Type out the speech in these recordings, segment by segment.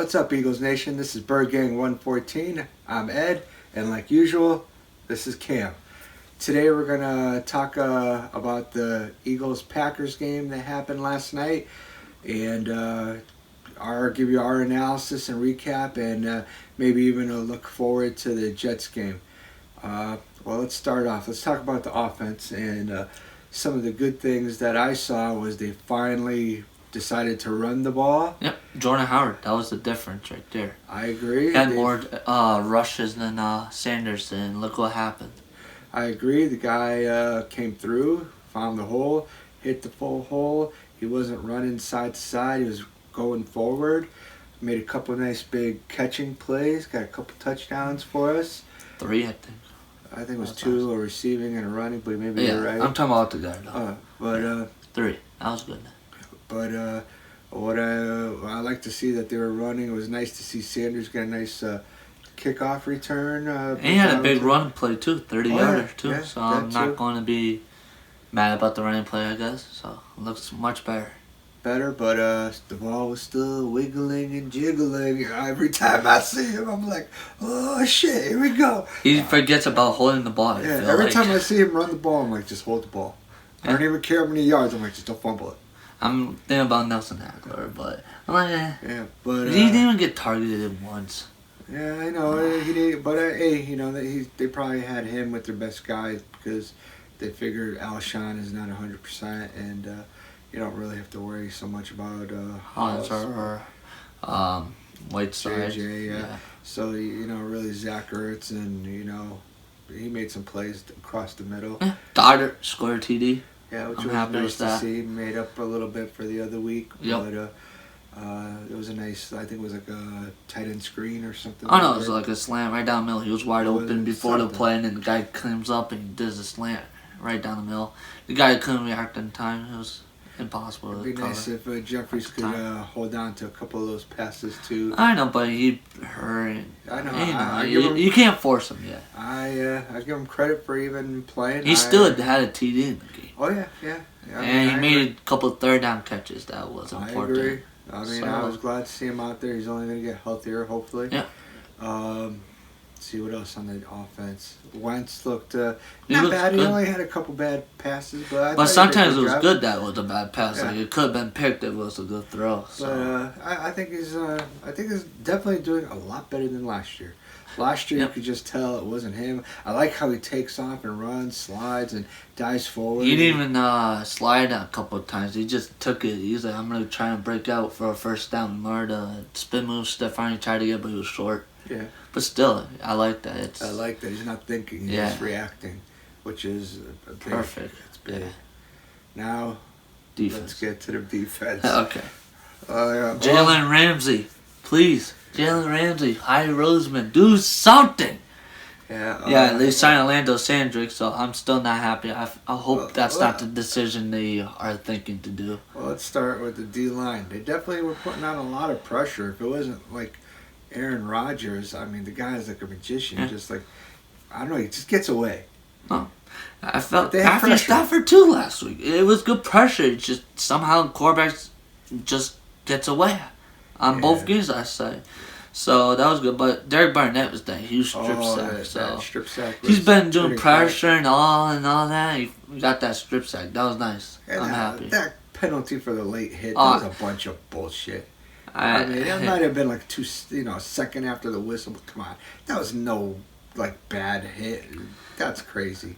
What's up, Eagles Nation? This is Bird Gang 114. I'm Ed, and like usual, this is Cam. Today we're gonna talk about the Eagles-Packers game that happened last night, and give you our analysis and recap, and maybe even a look forward to the Jets game. Well, let's start off. Let's talk about the offense, and some of the good things that I saw was they finally decided to run the ball. Yep, Jordan Howard. That was the difference right there. I agree. He had more rushes than Sanders, and look what happened. I agree. The guy came through, found the hole, hit the full hole. He wasn't running side to side. He was going forward. Made a couple of nice big catching plays. Got a couple touchdowns for us. 3, I think. I think it was 2, a receiving and a running, but maybe you're right. I'm talking about the guy, though. 3. That was good. But what I like to see that they were running. It was nice to see Sanders get a nice kickoff return. And he had a big run play, too. 30-yarder, too. Yeah, so I'm not going to be mad about the running play, I guess. So it looks much better. But the ball was still wiggling and jiggling. Every time I see him, I'm like, oh, shit, here we go. He forgets about holding the ball. Yeah, every time I see him run the ball, I'm like, just hold the ball. I don't even care how many yards. I'm like, just don't fumble it. I'm thinking about Nelson Aguilar, but I'm like, Yeah, but he didn't even get targeted once. Yeah, I know he did, but hey, they probably had him with their best guys because they figured Alshon is not 100%, and you don't really have to worry so much about Whiteside. JJ, yeah. So really Zach Ertz, and he made some plays across the middle. Yeah. Goddard scored TD. Yeah, which I'm was happy nice with to that. see. Made up a little bit for the other week. Yep. But it was a nice, I think it was like a tight end screen or something. Oh, no, it was like a slam right down the middle. He was wide open before something. the play, and then the guy comes up and does a slant right down the middle. The guy couldn't react in time. It was impossible to It'd be cover. nice if Jeffries could hold on to a couple of those passes too. I know, but he hurried. I know. You can't force him yet. I give him credit for even playing. He still had a TD in the game. Oh yeah. And he made a couple of third down catches. That was important. I agree. I was glad to see him out there. He's only going to get healthier, hopefully. Yeah. See what else on the offense. Wentz looked not bad. He only had a couple bad passes, but sometimes it was good that it was a bad pass. Yeah. Like it could have been picked if it was a good throw. So. But I think he's definitely doing a lot better than last year. Last year, you could just tell it wasn't him. I like how he takes off and runs, slides, and dives forward. He didn't even slide a couple of times. He just took it. He's like, I'm going to try and break out for a first down. More the spin move Stephani tried to get, but he was short. Yeah. But still, I like that. I like that. He's not thinking. He's just reacting, which is perfect. It's big. Yeah. Now, defense. Let's get to the defense. Okay. Jalen Ramsey, please. Jalen Ramsey, Hy Roseman, do something. Yeah. They signed Orlando Sandrick, so I'm still not happy. I hope that's not the decision they are thinking to do. Well, let's start with the D-line. They definitely were putting on a lot of pressure. If it wasn't like Aaron Rodgers, I mean, the guy is like a magician. Just like, I don't know, he just gets away. Oh. I felt Matthew Stafford too last week. It was good pressure. It's just somehow quarterbacks just gets away on both games, I say. So that was good, but Derek Barnett was that huge strip sack. That strip sack he's been doing pressure and all that. He got that strip sack. That was nice. And I'm happy. That penalty for the late hit, that was a bunch of bullshit. I mean, it might have been like a second after the whistle, but come on, that was no bad hit. That's crazy.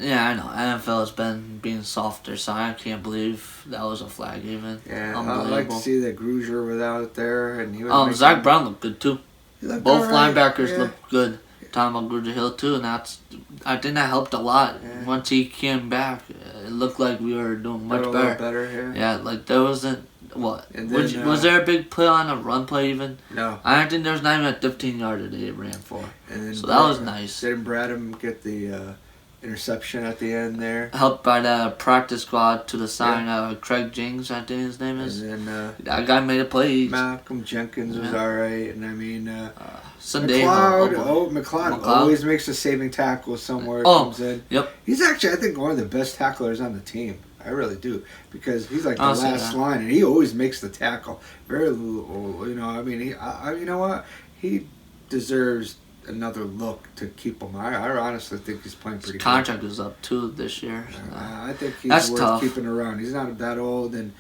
Yeah, I know. NFL has been being softer, so I can't believe that was a flag even. Yeah, I'd like to see that Grugier was out there. And Zach Brown looked good too. Both linebackers looked good. Talking about Grugier Hill too, and I think that helped a lot. Yeah. Once he came back, it looked like we were doing much better. Yeah, like there wasn't was there a big play on a run play even? No. I don't think there was not even a 15-yarder they ran for. So that was nice. Didn't Bradham get the interception at the end there? Helped by the practice squad to the side, Craig Jings, I think his name is. And then that guy made a play. Malcolm Jenkins was alright, and I mean McLeod always makes a saving tackle somewhere. Comes in. Yep. He's actually, I think, one of the best tacklers on the team. I really do, because he's like the last line, and he always makes the tackle. Very little, you know. I mean, you know what? He deserves another look to keep him. I honestly think he's playing pretty good. His contract is up too this year. So. I think he's worth keeping around. He's not that old, and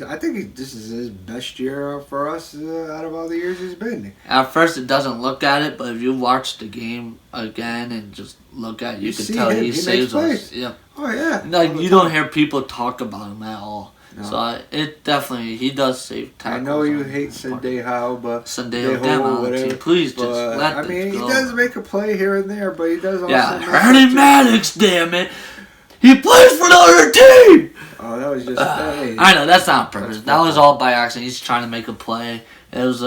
I think this is his best year for us out of all the years he's been. At first, it doesn't look at it, but if you watch the game again and just look at it, you can tell he saves us. Yep. Oh yeah. Like you don't hear people talk about him at all. No. So it definitely he does save tackles. I know you hate Sendejo, but Sendejo, please just let I mean, he does make a play here and there, but he does also. Yeah, Ernie Maddox, damn it, he plays for the other team. Oh, that was just. I know that's not on purpose. That was all by accident. He's trying to make a play. It was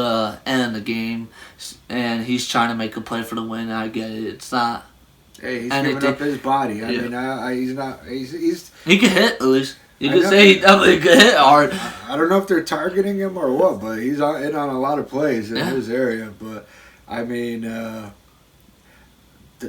end of the game, and he's trying to make a play for the win. I get it. It's not. Hey, he's giving up his body. I mean, he's not. He's. He can hit at least. You can say he definitely could hit hard. I don't know if they're targeting him or what, but he's in on a lot of plays in his area. But I mean,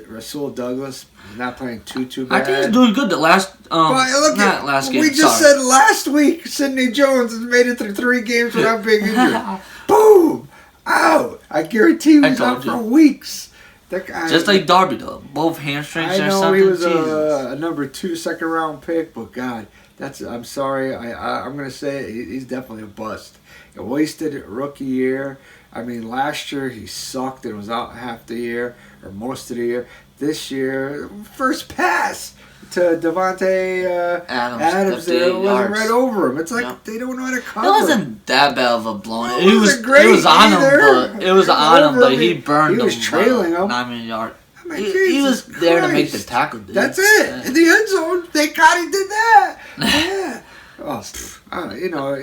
Rasul Douglas is not playing too bad. I think he's doing good. The last last game. We just said last week Sidney Jones has made it through 3 games without being injured. Boom, out. I guarantee he was out for weeks. That guy, just like Darby though, both hamstrings. I know he was a number 2 second round pick, but God. I'm sorry. I'm gonna say it, he's definitely a bust. A wasted rookie year. I mean, last year he sucked and was out half the year or most of the year. This year, first pass to Devontae Adams there was right over him. It's like they don't know how to cover. It wasn't that bad of a blown. It was on him, but he burned him. He was trailing him 9 yards. He was there to make the tackle, dude. That's it. In the end zone, thank God he did that. Yeah. You know,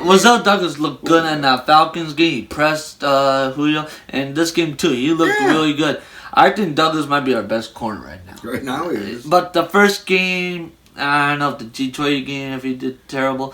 Rasul Douglas looked good in that Falcons game. He pressed Julio. And this game, too, he looked really good. I think Douglas might be our best corner right now. Right now he is. But the first game, I don't know if the Detroit game, if he did terrible.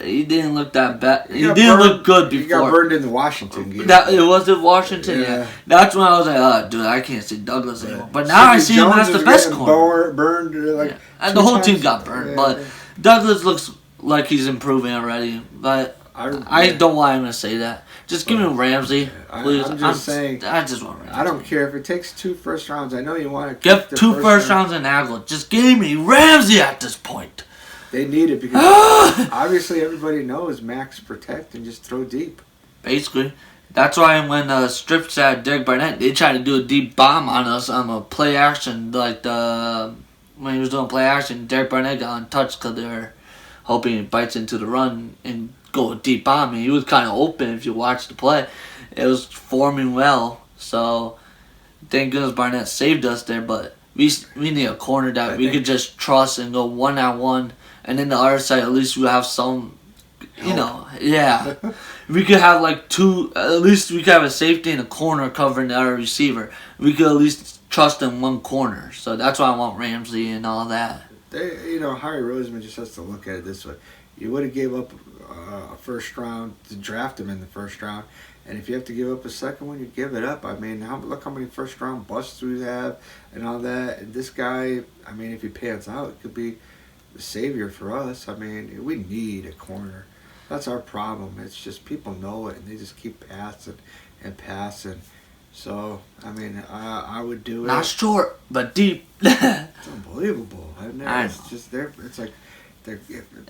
He didn't look that bad. He didn't look good before. He got burned in the Washington game. It was in Washington, yeah. That's when I was like, oh, dude, I can't see Douglas anymore. But now I see him as the best corner. Burned and the whole team got burned. But Douglas looks like he's improving already. But I don't want him to say that. Just give me Ramsey, please. I'm just saying. I just want Ramsey. I don't care if it takes 2 first rounds. I know you want to give 2 first rounds in Aglet. Just give me Ramsey at this point. They need it because obviously everybody knows max protect and just throw deep. Basically. That's why when strip sack Derek Barnett, they tried to do a deep bomb on us on a play action. When he was doing play action, Derek Barnett got untouched because they were hoping he bites into the run and go a deep bomb. And he was kind of open if you watch the play. It was forming well. So thank goodness Barnett saved us there. But we need a corner that we could just trust and go 1-on-1. And then the other side, at least we have some, we could have like 2, at least we could have a safety and a corner covering the other receiver. We could at least trust in one corner. So that's why I want Ramsey and all that. Harry Roseman just has to look at it this way. You would have gave up a first round to draft him in the first round. And if you have to give up a second one, you give it up. I mean, look how many first round busts we have and all that. And this guy, I mean, if he pans out, it could be the savior for us. I mean, we need a corner. That's our problem. It's just people know it and they just keep passing and passing. So I mean, I would do it. Not short, but deep. It's unbelievable. It's just it's like they're.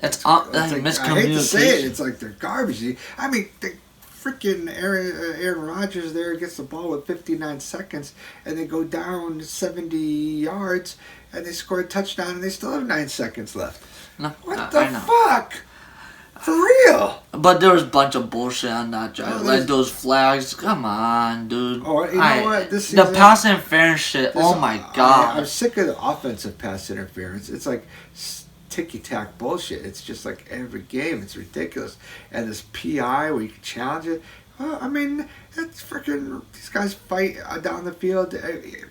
It's like, miscommunication. I hate to say it. It's like they're garbage. I mean, the freaking Aaron Rodgers there gets the ball with 59 seconds and they go down 70 yards. And they score a touchdown, and they still have 9 seconds left. No, what the fuck? For real? But there was a bunch of bullshit on that drive. Like those flags. Come on, dude. Oh, you know what? This season, the pass interference shit. Oh my god. I'm sick of the offensive pass interference. It's like ticky-tack bullshit. It's just like every game. It's ridiculous. And this PI where you can challenge it. Well, I mean, that's freaking. These guys fight down the field,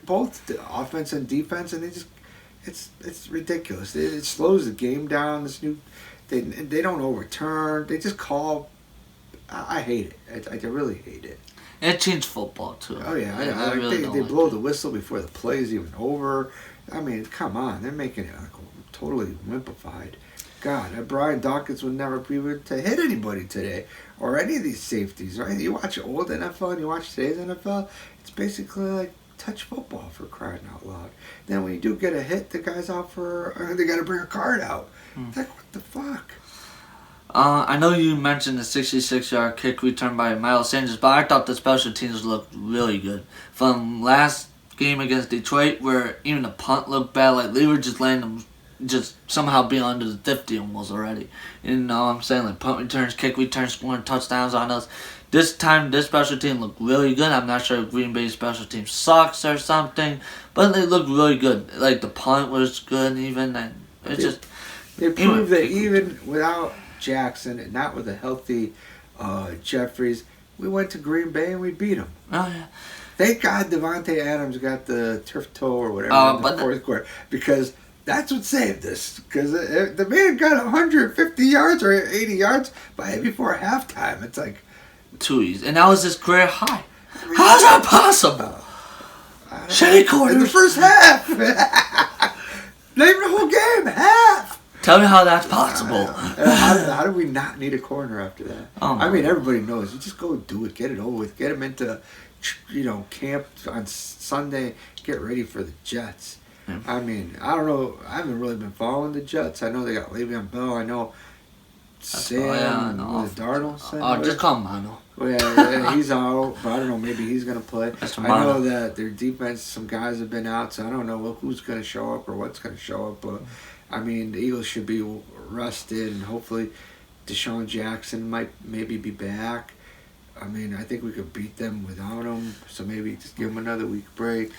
both the offense and defense, and they just. It's ridiculous. It slows the game down. They don't overturn. They just call. I hate it. I really hate it. It changed football too. Oh yeah, they blow the whistle before the play is even over. I mean, come on, they're making it like totally wimpified. God, Brian Dawkins would never be able to hit anybody today, or any of these safeties, right? You watch old NFL and you watch today's NFL, it's basically like touch football, for crying out loud. Then when you do get a hit, the guy's out for, they got to bring a card out. Like, what the fuck? I know you mentioned the 66-yard kick return by Miles Sanders, but I thought the special teams looked really good. From last game against Detroit, where even the punt looked bad, like they were just letting them just somehow be under the 50 almost already. You know what I'm saying? Like punt returns, kick returns, scoring touchdowns on us. This time, this special team looked really good. I'm not sure if Green Bay's special team sucks or something, but they looked really good. Like the punt was good even, and it's just... They proved that even without Jackson and not with a healthy Jeffries, we went to Green Bay and we beat them. Oh, yeah. Thank God Devontae Adams got the turf toe or whatever in the fourth quarter, because that's what saved us. Because the man got 150 yards or 80 yards before halftime. It's like... Too easy. And that was his career high. How's that possible? Shitty quarters. In the first half. Not even the whole game. Half. Tell me how that's possible. How do we not need a corner after that? I mean, everybody knows. You just go do it. Get it over with. Get them into, camp on Sunday. Get ready for the Jets. I mean, I don't know. I haven't really been following the Jets. I know they got Le'Veon Bell. I know Sam Darnold. Just call him Mano. Well, yeah, he's out, but I don't know. Maybe he's going to play. I know that their defense, some guys have been out, so I don't know who's going to show up or what's going to show up. But, I mean, the Eagles should be rested, and hopefully Deshaun Jackson might maybe be back. I mean, I think we could beat them without him, so maybe just give them another week break.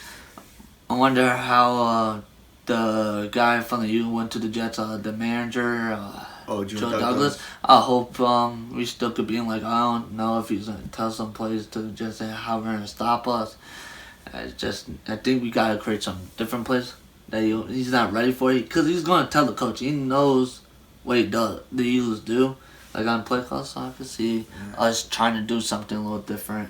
I wonder how the guy from the U went to the Jets, the manager, Joe Douglas. I hope we still could be in, I don't know if he's going to tell some players to just say how we're going to stop us. I think we got to create some different plays that he's not ready for it, because he's going to tell the coach. He knows what the Eagles do, on play calls, so I can see us trying to do something a little different.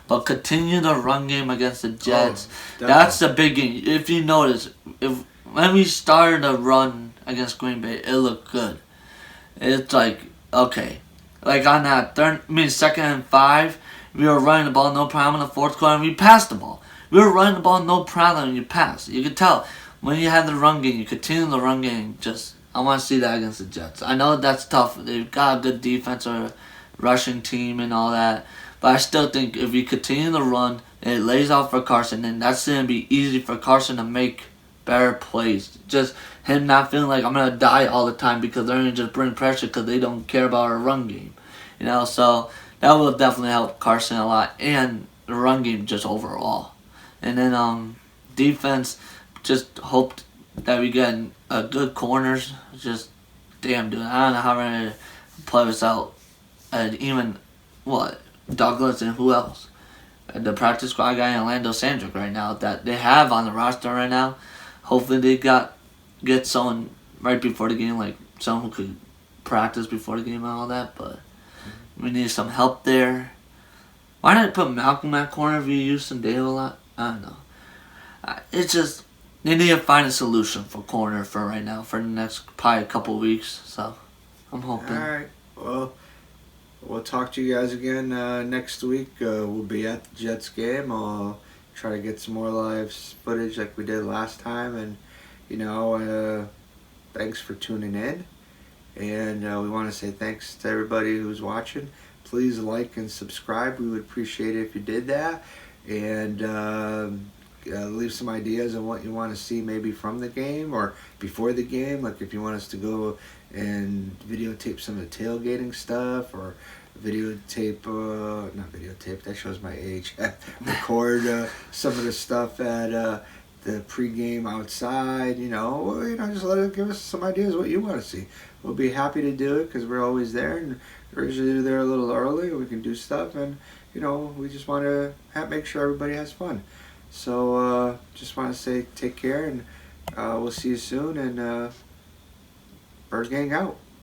But continue the run game against the Jets. That's the big game. If you notice, when we started a run against Green Bay, it looked good. It's okay. On that second and 5, we were running the ball no problem in the fourth quarter, and we passed the ball. We were running the ball no problem, and you passed. You could tell when you had the run game, you continue the run game. I want to see that against the Jets. I know that's tough. They've got a good defense or a rushing team and all that. But I still think if we continue the run, it lays out for Carson, then that's going to be easy for Carson to make better plays. Just him not feeling like I'm going to die all the time because they're going to just bring pressure because they don't care about our run game. So that will definitely help Carson a lot, and the run game just overall. And then defense, just hoped that we get good corners. Just, damn, dude, I don't know how we're going to play this out. And even, Douglas and who else? The practice squad guy and Orlando Sandrick right now that they have on the roster right now. Hopefully they get someone right before the game, someone who could practice before the game and all that, but we need some help there. Why not put Malcolm at corner if you use some Dave a lot? I don't know. It's just, they need to find a solution for corner for right now, for the next probably a couple weeks, so I'm hoping. Alright, well, we'll talk to you guys again next week. We'll be at the Jets game. I'll try to get some more live footage like we did last time. And, thanks for tuning in. And we want to say thanks to everybody who's watching. Please like and subscribe. We would appreciate it if you did that. And leave some ideas on what you want to see maybe from the game or before the game. If you want us to go and videotape some of the tailgating stuff, or videotape, not videotape, that shows my age, record some of the stuff at the pregame outside, just give us some ideas what you want to see. We'll be happy to do it because we're always there, and we're usually there a little early, and we can do stuff, and we just want to make sure everybody has fun. So just want to say take care, and we'll see you soon, and Bird Gang out.